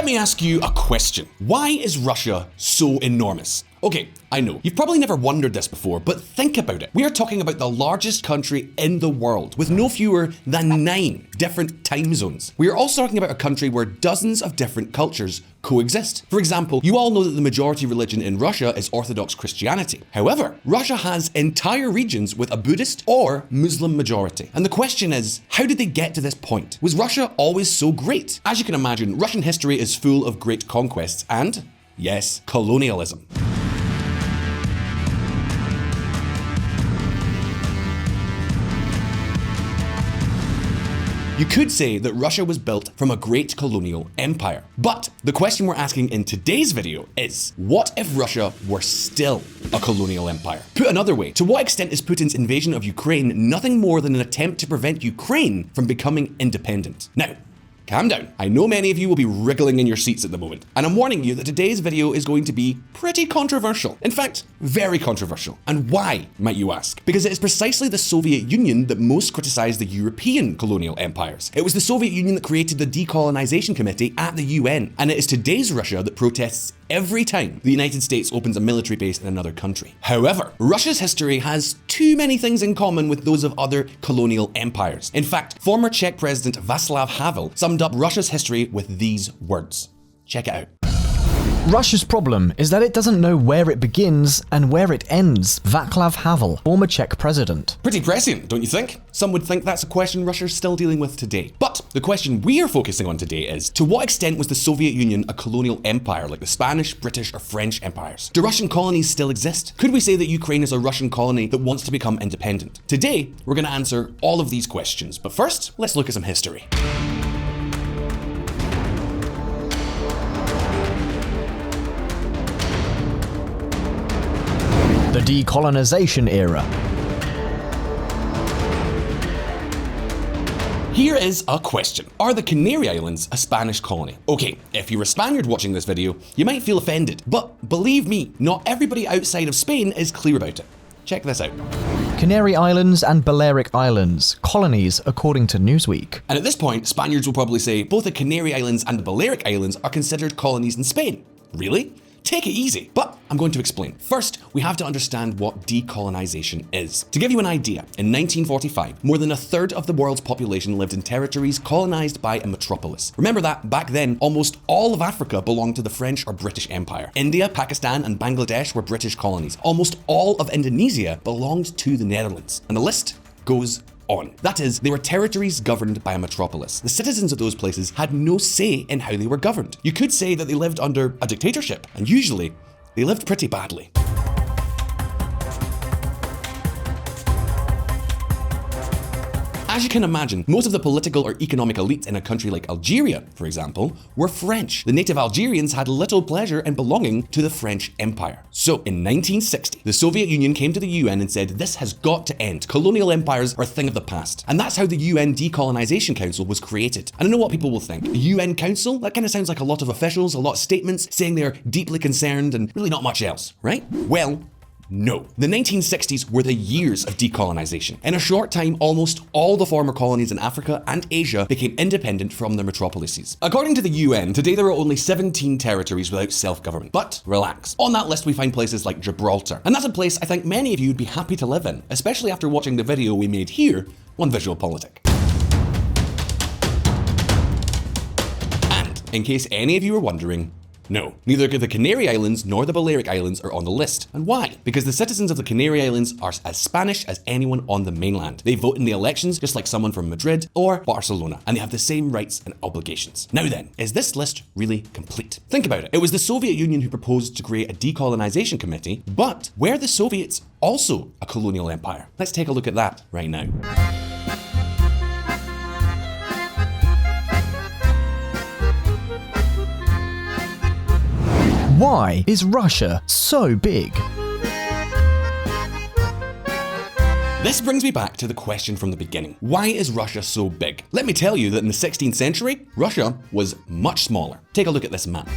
Let me ask you a question. Why is Russia so enormous? Okay, I know, you've probably never wondered this before, but think about it. We are talking about the largest country in the world, with no fewer than 9 different time zones. We are also talking about a country where dozens of different cultures coexist. For example, you all know that the majority religion in Russia is Orthodox Christianity. However, Russia has entire regions with a Buddhist or Muslim majority. And the question is, how did they get to this point? Was Russia always so great? As you can imagine, Russian history is full of great conquests and, yes, colonialism. You could say that Russia was built from a great colonial empire. But the question we're asking in today's video is, what if Russia were still a colonial empire? Put another way, to what extent is Putin's invasion of Ukraine nothing more than an attempt to prevent Ukraine from becoming independent? Now, calm down. I know many of you will be wriggling in your seats at the moment, and I'm warning you that today's video is going to be pretty controversial. In fact, very controversial. And why, might you ask? Because it is precisely the Soviet Union that most criticized the European colonial empires. It was the Soviet Union that created the Decolonization Committee at the UN, and it is today's Russia that protests every time the United States opens a military base in another country. However, Russia's history has too many things in common with those of other colonial empires. In fact, former Czech President Václav Havel summed up Russia's history with these words. Check it out. Russia's problem is that it doesn't know where it begins and where it ends. Václav Havel, former Czech president. Pretty prescient, don't you think? Some would think that's a question Russia's still dealing with today. But the question we are focusing on today is, to what extent was the Soviet Union a colonial empire like the Spanish, British, or French empires? Do Russian colonies still exist? Could we say that Ukraine is a Russian colony that wants to become independent? Today, we're going to answer all of these questions. But first, let's look at some history. The Decolonization Era. Here is a question. Are the Canary Islands a Spanish colony? Okay, if you're a Spaniard watching this video, you might feel offended, but believe me, not everybody outside of Spain is clear about it. Check this out. Canary Islands and Balearic Islands, colonies according to Newsweek. And at this point, Spaniards will probably say both the Canary Islands and the Balearic Islands are considered colonies in Spain. Really? Take it easy. But I'm going to explain. First, we have to understand what decolonization is. To give you an idea, in 1945, more than a third of the world's population lived in territories colonized by a metropolis. Remember that back then, almost all of Africa belonged to the French or British Empire. India, Pakistan, and Bangladesh were British colonies. Almost all of Indonesia belonged to the Netherlands. And the list goes on. That is, they were territories governed by a metropolis. The citizens of those places had no say in how they were governed. You could say that they lived under a dictatorship, and usually they lived pretty badly. As you can imagine, most of the political or economic elite in a country like Algeria, for example, were French. The native Algerians had little pleasure in belonging to the French Empire. So in 1960, the Soviet Union came to the UN and said, this has got to end. Colonial empires are a thing of the past. And that's how the UN Decolonization Council was created. And I know what people will think. The UN Council? That kind of sounds like a lot of officials, a lot of statements saying they're deeply concerned and really not much else, right? Well, no. The 1960s were the years of decolonization. In a short time, almost all the former colonies in Africa and Asia became independent from their metropolises. According to the UN, today there are only 17 territories without self-government. But relax. On that list we find places like Gibraltar. And that's a place I think many of you would be happy to live in, especially after watching the video we made here on VisualPolitik. And in case any of you are wondering, no, neither the Canary Islands nor the Balearic Islands are on the list. And why? Because the citizens of the Canary Islands are as Spanish as anyone on the mainland. They vote in the elections just like someone from Madrid or Barcelona, and they have the same rights and obligations. Now then, is this list really complete? Think about it. It was the Soviet Union who proposed to create a decolonization committee, but were the Soviets also a colonial empire? Let's take a look at that right now. Why is Russia so big? This brings me back to the question from the beginning. Why is Russia so big? Let me tell you that in the 16th century, Russia was much smaller. Take a look at this map.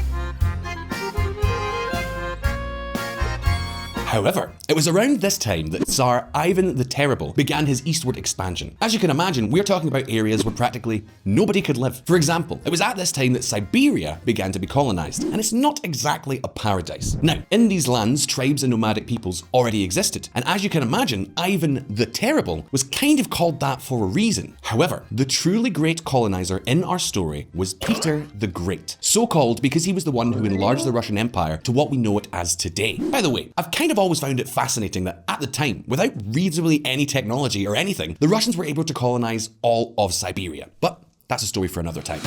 However, it was around this time that Tsar Ivan the Terrible began his eastward expansion. As you can imagine, we're talking about areas where practically nobody could live. For example, it was at this time that Siberia began to be colonized, and it's not exactly a paradise. Now, in these lands, tribes and nomadic peoples already existed, and as you can imagine, Ivan the Terrible was kind of called that for a reason. However, the truly great colonizer in our story was Peter the Great, so called because he was the one who enlarged the Russian Empire to what we know it as today. By the way, I've kind of always found it fascinating that at the time, without reasonably any technology or anything, the Russians were able to colonize all of Siberia. But that's a story for another time.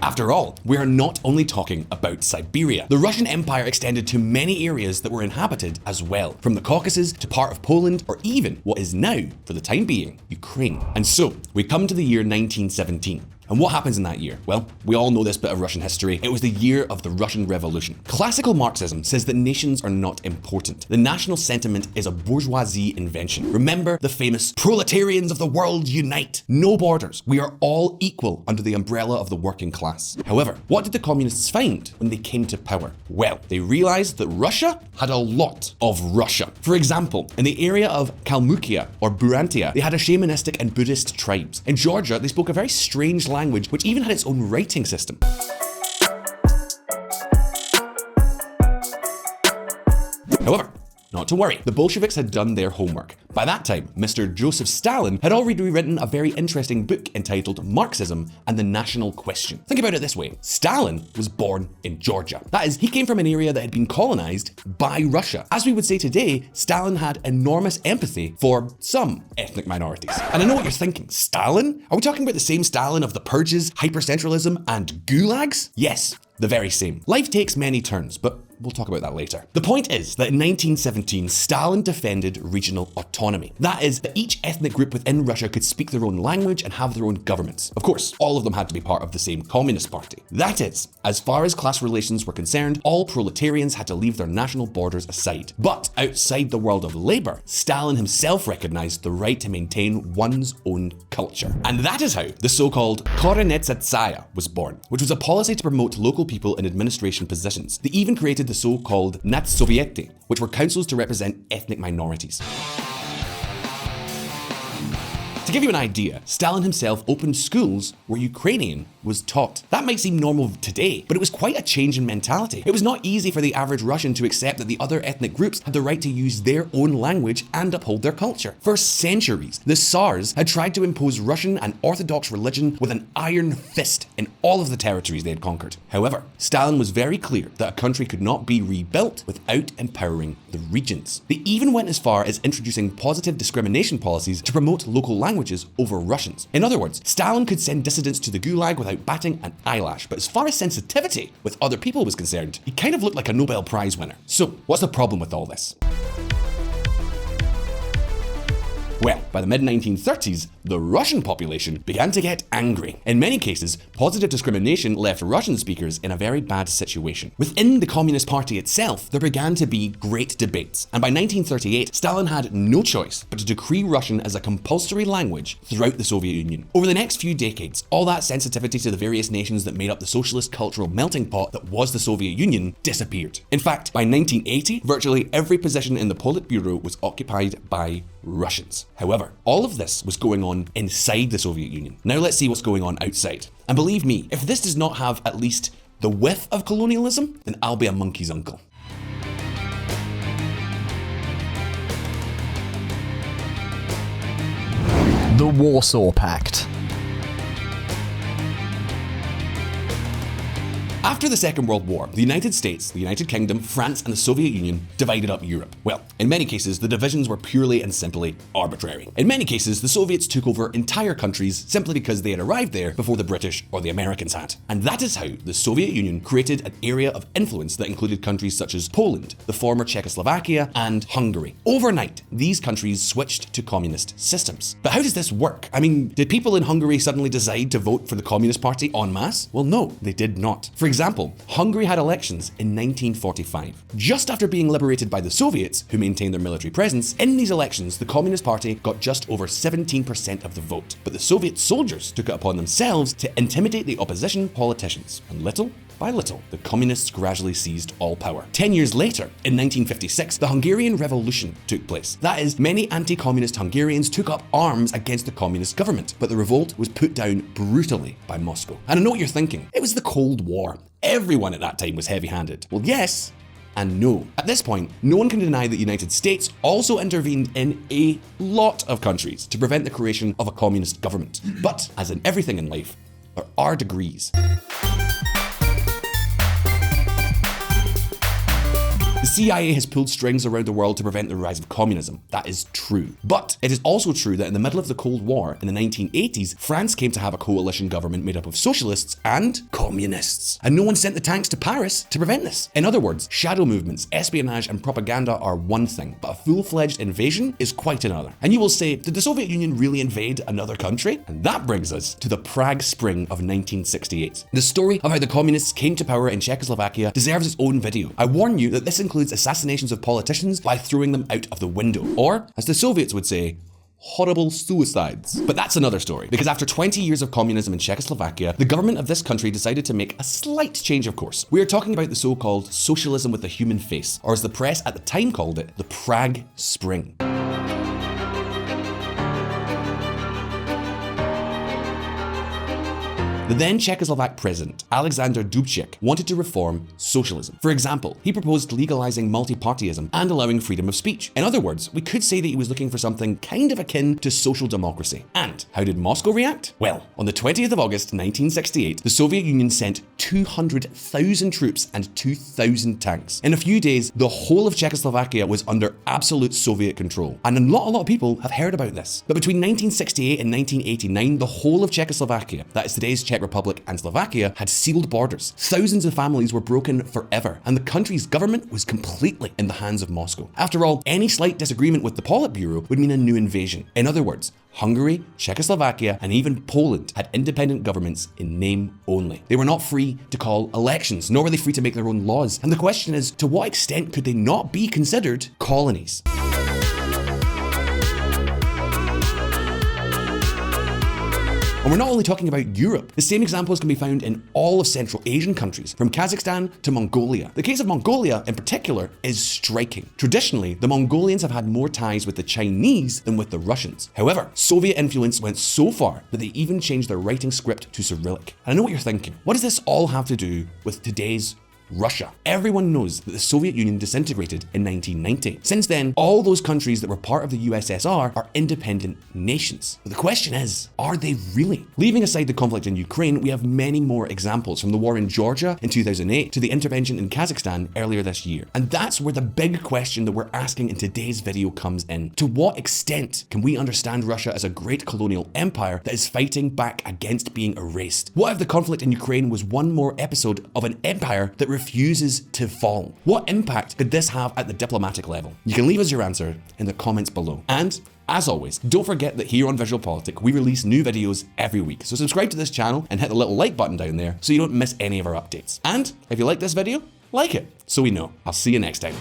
After all, we are not only talking about Siberia. The Russian Empire extended to many areas that were inhabited as well, from the Caucasus to part of Poland, or even what is now, for the time being, Ukraine. And so, we come to the year 1917. And what happens in that year? Well, we all know this bit of Russian history. It was the year of the Russian Revolution. Classical Marxism says that nations are not important. The national sentiment is a bourgeoisie invention. Remember the famous proletarians of the world unite. No borders. We are all equal under the umbrella of the working class. However, what did the communists find when they came to power? Well, they realized that Russia had a lot of Russia. For example, in the area of Kalmykia or Burantia, they had a shamanistic and Buddhist tribes. In Georgia, they spoke a very strange language which even had its own writing system. However, not to worry, the Bolsheviks had done their homework. By that time, Mr. Joseph Stalin had already written a very interesting book entitled Marxism and the National Question. Think about it this way. Stalin was born in Georgia. That is, he came from an area that had been colonized by Russia. As we would say today, Stalin had enormous empathy for some ethnic minorities. And I know what you're thinking, Stalin? Are we talking about the same Stalin of the purges, hypercentralism, and gulags? Yes, the very same. Life takes many turns, but we'll talk about that later. The point is that in 1917, Stalin defended regional autonomy. That is, that each ethnic group within Russia could speak their own language and have their own governments. Of course, all of them had to be part of the same Communist Party. That is, as far as class relations were concerned, all proletarians had to leave their national borders aside. But outside the world of labor, Stalin himself recognized the right to maintain one's own culture. And that is how the so-called Koronetsaya was born, which was a policy to promote local people in administration positions. They even created the so-called Natssovieti, which were councils to represent ethnic minorities. To give you an idea, Stalin himself opened schools where Ukrainian was taught. That might seem normal today, but it was quite a change in mentality. It was not easy for the average Russian to accept that the other ethnic groups had the right to use their own language and uphold their culture. For centuries, the Tsars had tried to impose Russian and Orthodox religion with an iron fist in all of the territories they had conquered. However, Stalin was very clear that a country could not be rebuilt without empowering the regions. They even went as far as introducing positive discrimination policies to promote local languages over Russians. In other words, Stalin could send dissidents to the Gulag without batting an eyelash, but as far as sensitivity with other people was concerned, he kind of looked like a Nobel Prize winner. So, what's the problem with all this? Well, by the mid-1930s, the Russian population began to get angry. In many cases, positive discrimination left Russian speakers in a very bad situation. Within the Communist Party itself, there began to be great debates, and by 1938, Stalin had no choice but to decree Russian as a compulsory language throughout the Soviet Union. Over the next few decades, all that sensitivity to the various nations that made up the socialist cultural melting pot that was the Soviet Union disappeared. In fact, by 1980, virtually every position in the Politburo was occupied by Russians. However, all of this was going on inside the Soviet Union. Now let's see what's going on outside. And believe me, if this does not have at least the whiff of colonialism, then I'll be a monkey's uncle. The Warsaw Pact. After the Second World War, the United States, the United Kingdom, France, and the Soviet Union divided up Europe. Well, in many cases, the divisions were purely and simply arbitrary. In many cases, the Soviets took over entire countries simply because they had arrived there before the British or the Americans had. And that is how the Soviet Union created an area of influence that included countries such as Poland, the former Czechoslovakia, and Hungary. Overnight, these countries switched to communist systems. But how does this work? I mean, did people in Hungary suddenly decide to vote for the Communist Party en masse? Well, no, they did not. For example, Hungary had elections in 1945. Just after being liberated by the Soviets, who maintained their military presence, in these elections, the Communist Party got just over 17% of the vote. But the Soviet soldiers took it upon themselves to intimidate the opposition politicians. And little by little, the communists gradually seized all power. 10 years later, in 1956, the Hungarian Revolution took place. That is, many anti-communist Hungarians took up arms against the communist government, but the revolt was put down brutally by Moscow. And I know what you're thinking. It was the Cold War. Everyone at that time was heavy-handed. Well, yes, and no. At this point, no one can deny that the United States also intervened in a lot of countries to prevent the creation of a communist government. But, as in everything in life, there are degrees. The CIA has pulled strings around the world to prevent the rise of communism. That is true. But it is also true that in the middle of the Cold War, in the 1980s, France came to have a coalition government made up of socialists and communists. And no one sent the tanks to Paris to prevent this. In other words, shadow movements, espionage, and propaganda are one thing, but a full-fledged invasion is quite another. And you will say, did the Soviet Union really invade another country? And that brings us to the Prague Spring of 1968. The story of how the communists came to power in Czechoslovakia deserves its own video. I warn you that this includes assassinations of politicians by throwing them out of the window, or, as the Soviets would say, horrible suicides. But that's another story, because after 20 years of communism in Czechoslovakia, the government of this country decided to make a slight change of course. We are talking about the so-called socialism with a human face, or as the press at the time called it, the Prague Spring. The then Czechoslovak president, Alexander Dubček, wanted to reform socialism. For example, he proposed legalizing multi-partyism and allowing freedom of speech. In other words, we could say that he was looking for something kind of akin to social democracy. And how did Moscow react? Well, on the 20th of August 1968, the Soviet Union sent 200,000 troops and 2,000 tanks. In a few days, the whole of Czechoslovakia was under absolute Soviet control. And not a lot of people have heard about this. But between 1968 and 1989, the whole of Czechoslovakia, that is today's Czech Republic and Slovakia, had sealed borders. Thousands of families were broken forever, and the country's government was completely in the hands of Moscow. After all, any slight disagreement with the Politburo would mean a new invasion. In other words, Hungary, Czechoslovakia, and even Poland had independent governments in name only. They were not free to call elections, nor were they free to make their own laws. And the question is, to what extent could they not be considered colonies? And we're not only talking about Europe. The same examples can be found in all of Central Asian countries, from Kazakhstan to Mongolia. The case of Mongolia, in particular, is striking. Traditionally, the Mongolians have had more ties with the Chinese than with the Russians. However, Soviet influence went so far that they even changed their writing script to Cyrillic. And I know what you're thinking. What does this all have to do with today's Russia? Everyone knows that the Soviet Union disintegrated in 1990. Since then, all those countries that were part of the USSR are independent nations. But the question is, are they really? Leaving aside the conflict in Ukraine, we have many more examples, from the war in Georgia in 2008 to the intervention in Kazakhstan earlier this year. And that's where the big question that we're asking in today's video comes in. To what extent can we understand Russia as a great colonial empire that is fighting back against being erased? What if the conflict in Ukraine was one more episode of an empire that refuses to fall? What impact could this have at the diplomatic level? You can leave us your answer in the comments below. And as always, don't forget that here on VisualPolitik, we release new videos every week. So subscribe to this channel and hit the little like button down there so you don't miss any of our updates. And if you like this video, like it so we know. I'll see you next time.